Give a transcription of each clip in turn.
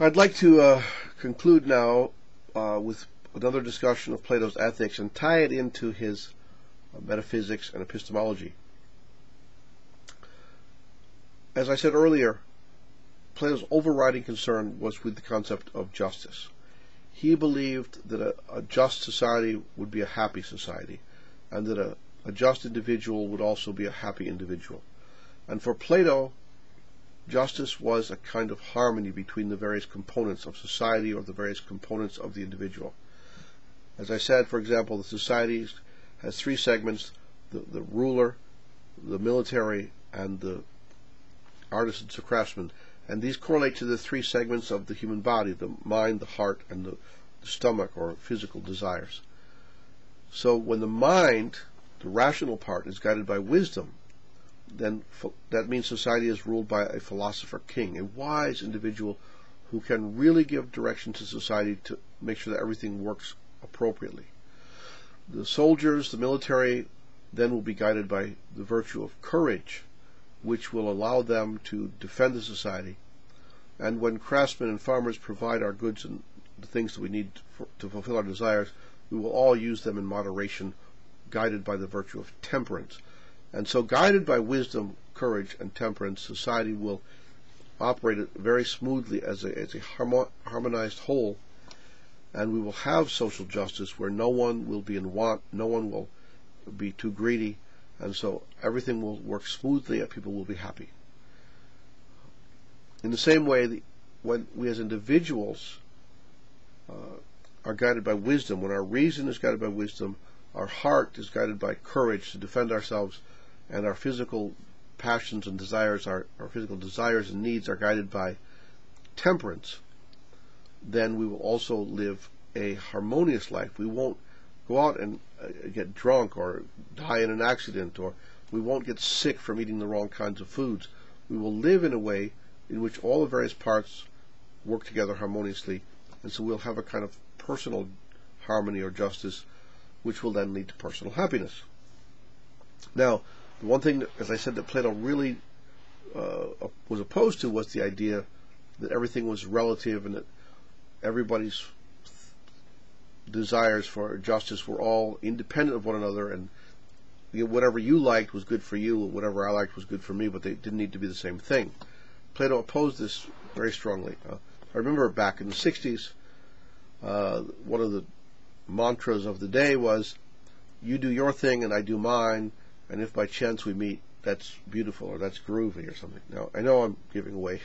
I'd like to conclude now with another discussion of Plato's ethics and tie it into his metaphysics and epistemology. As I said earlier, Plato's overriding concern was with the concept of justice. He believed that a just society would be a happy society, and that a just individual would also be a happy individual. And for Plato, justice was a kind of harmony between the various components of society or the various components of the individual. As I said, for example, the society has three segments: the ruler, the military, and the artisans or craftsmen. And these correlate to the three segments of the human body: the mind, the heart, and the stomach or physical desires. So when the mind, the rational part, is guided by wisdom, then that means society is ruled by a philosopher-king, a wise individual who can really give direction to society to make sure that everything works appropriately. The soldiers, the military, then will be guided by the virtue of courage, which will allow them to defend the society. And when craftsmen and farmers provide our goods and the things that we need to fulfill our desires, we will all use them in moderation, guided by the virtue of temperance. And so, guided by wisdom, courage, and temperance, society will operate very smoothly as a harmonized whole, and we will have social justice where no one will be in want, no one will be too greedy, and so everything will work smoothly and people will be happy. In the same way, when we as individuals are guided by wisdom, when our reason is guided by wisdom, our heart is guided by courage to defend ourselves, and our physical passions and desires, our physical desires and needs are guided by temperance, then we will also live a harmonious life. We won't go out and get drunk or die in an accident, or we won't get sick from eating the wrong kinds of foods. We will live in a way in which all the various parts work together harmoniously, and so we'll have a kind of personal harmony or justice, which will then lead to personal happiness. Now, the one thing, as I said, that Plato really was opposed to was the idea that everything was relative and that everybody's desires for justice were all independent of one another, and whatever you liked was good for you, and whatever I liked was good for me, but they didn't need to be the same thing. Plato opposed this very strongly. I remember back in the 60s, one of the mantras of the day was, "You do your thing and I do mine, and if by chance we meet, that's beautiful," or "that's groovy," or something. Now, I know I'm giving away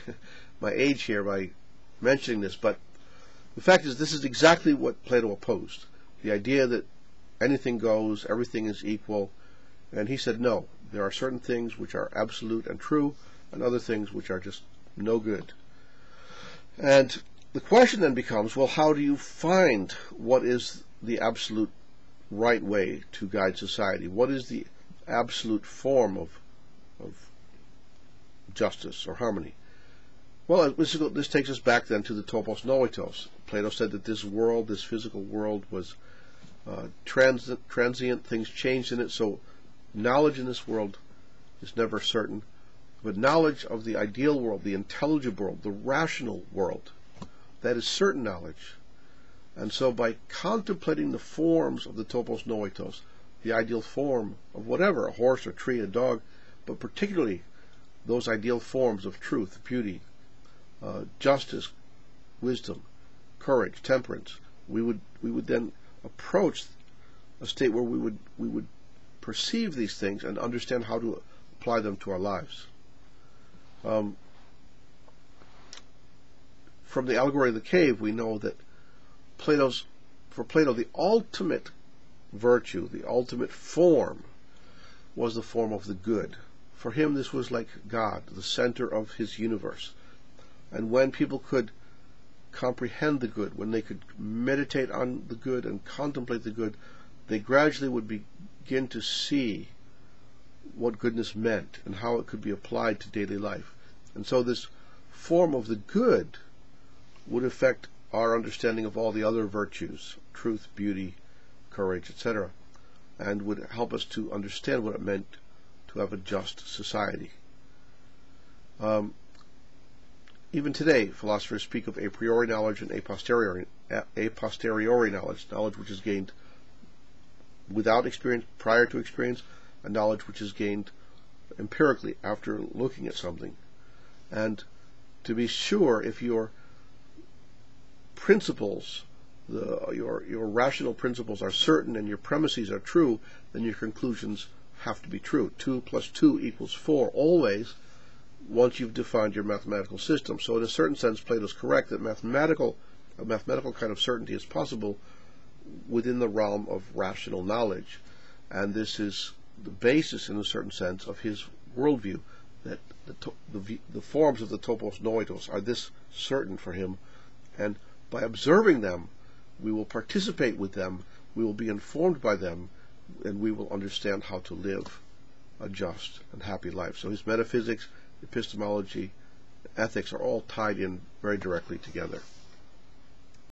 my age here by mentioning this, but the fact is this is exactly what Plato opposed. The idea that anything goes, everything is equal, and he said no, there are certain things which are absolute and true, and other things which are just no good. And the question then becomes, well, how do you find what is the absolute right way to guide society? What is the absolute form of justice or harmony? Well, this takes us back then to the topos noitos. Plato said that this world, this physical world, was transient, things changed in it, so knowledge in this world is never certain. But knowledge of the ideal world, the intelligible world, the rational world, that is certain knowledge. And so by contemplating the forms of the topos noitos, the ideal form of whatever, a horse, a tree, a dog, but particularly those ideal forms of truth, beauty, justice, wisdom, courage, temperance, we would then approach a state where we would perceive these things and understand how to apply them to our lives. From the allegory of the cave, we know that for Plato, the ultimate virtue, the ultimate form, was the form of the good. For him, this was like God, the center of his universe. And when people could comprehend the good, when they could meditate on the good and contemplate the good, they gradually would begin to see what goodness meant and how it could be applied to daily life. And so this form of the good would affect our understanding of all the other virtues, truth, beauty, courage, etc., and would help us to understand what it meant to have a just society. Even today, philosophers speak of a priori knowledge and a posteriori knowledge, knowledge which is gained without experience, prior to experience, and knowledge which is gained empirically after looking at something. And to be sure, if your principles, your rational principles are certain and your premises are true, then your conclusions have to be true. 2 plus 2 equals 4 always, once you've defined your mathematical system. So in a certain sense, Plato's correct that a mathematical kind of certainty is possible within the realm of rational knowledge. And this is the basis, in a certain sense, of his worldview, that the forms of the topos noitos are this certain for him, and by observing them, we will participate with them, we will be informed by them, and we will understand how to live a just and happy life. So his metaphysics, epistemology, ethics are all tied in very directly together.